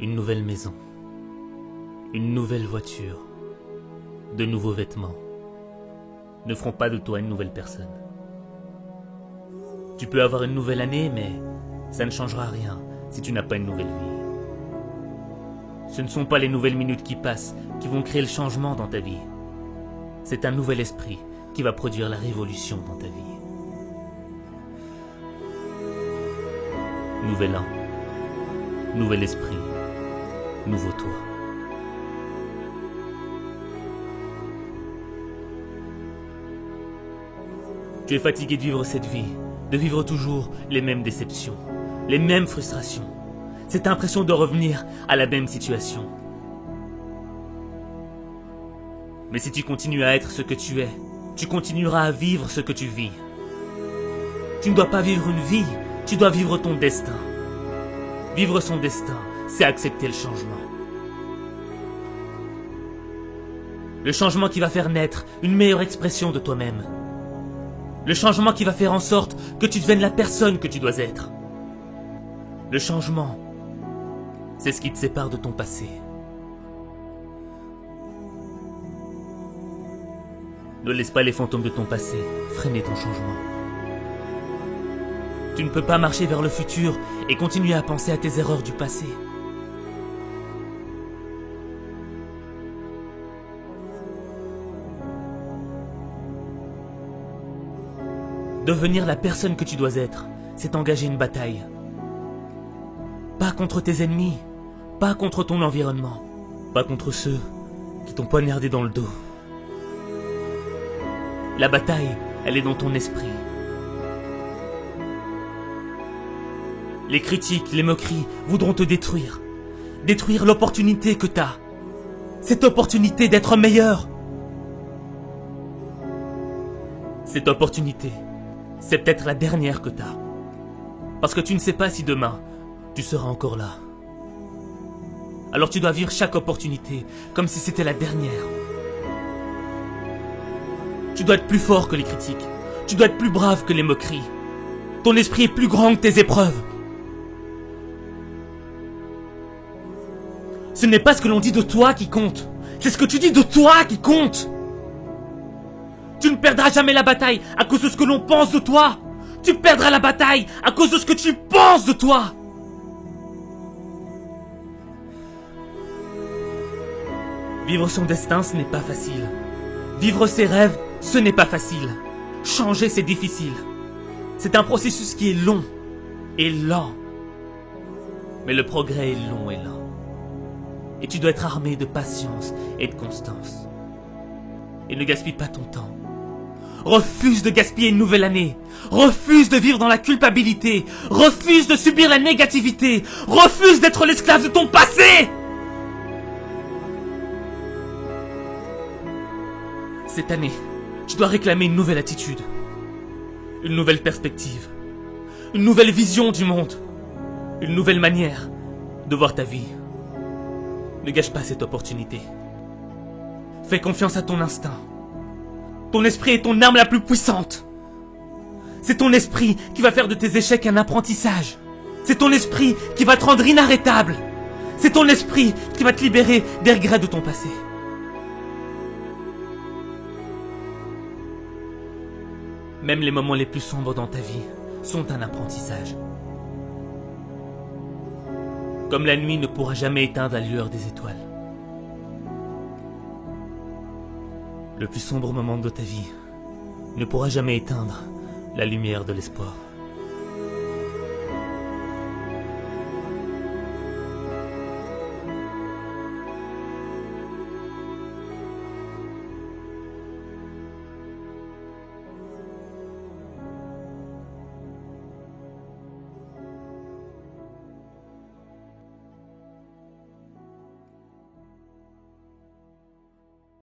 Une nouvelle maison, une nouvelle voiture, de nouveaux vêtements ne feront pas de toi une nouvelle personne. Tu peux avoir une nouvelle année, mais ça ne changera rien si tu n'as pas une nouvelle vie. Ce ne sont pas les nouvelles minutes qui passent qui vont créer le changement dans ta vie. C'est un nouvel esprit qui va produire la révolution dans ta vie. Nouvel an, nouvel esprit, nouveau toi. Tu es fatigué de vivre cette vie, de vivre toujours les mêmes déceptions, les mêmes frustrations. Cette impression de revenir à la même situation. Mais si tu continues à être ce que tu es, tu continueras à vivre ce que tu vis. Tu ne dois pas vivre une vie, tu dois vivre ton destin. Vivre son destin, c'est accepter le changement. Le changement qui va faire naître une meilleure expression de toi-même. Le changement qui va faire en sorte que tu deviennes la personne que tu dois être. Le changement, c'est ce qui te sépare de ton passé. Ne laisse pas les fantômes de ton passé freiner ton changement. Tu ne peux pas marcher vers le futur et continuer à penser à tes erreurs du passé. Devenir la personne que tu dois être, c'est engager une bataille. Pas contre tes ennemis, pas contre ton environnement, pas contre ceux qui t'ont poignardé dans le dos. La bataille, elle est dans ton esprit. Les critiques, les moqueries voudront te détruire. Détruire l'opportunité que t'as. Cette opportunité d'être meilleur. Cette opportunité, c'est peut-être la dernière que t'as. Parce que tu ne sais pas si demain, tu seras encore là. Alors tu dois vivre chaque opportunité comme si c'était la dernière. Tu dois être plus fort que les critiques. Tu dois être plus brave que les moqueries. Ton esprit est plus grand que tes épreuves. Ce n'est pas ce que l'on dit de toi qui compte. C'est ce que tu dis de toi qui compte. Tu ne perdras jamais la bataille à cause de ce que l'on pense de toi. Tu perdras la bataille à cause de ce que tu penses de toi. Vivre son destin, ce n'est pas facile. Vivre ses rêves, ce n'est pas facile. Changer, c'est difficile. C'est un processus qui est long et lent. Mais le progrès est long et lent. Et tu dois être armé de patience et de constance. Et ne gaspille pas ton temps. Refuse de gaspiller une nouvelle année. Refuse de vivre dans la culpabilité. Refuse de subir la négativité. Refuse d'être l'esclave de ton passé. Cette année, tu dois réclamer une nouvelle attitude. Une nouvelle perspective. Une nouvelle vision du monde. Une nouvelle manière de voir ta vie. Ne gâche pas cette opportunité. Fais confiance à ton instinct. Ton esprit est ton arme la plus puissante. C'est ton esprit qui va faire de tes échecs un apprentissage. C'est ton esprit qui va te rendre inarrêtable. C'est ton esprit qui va te libérer des regrets de ton passé. Même les moments les plus sombres dans ta vie sont un apprentissage. Comme la nuit ne pourra jamais éteindre la lueur des étoiles. Le plus sombre moment de ta vie ne pourra jamais éteindre la lumière de l'espoir.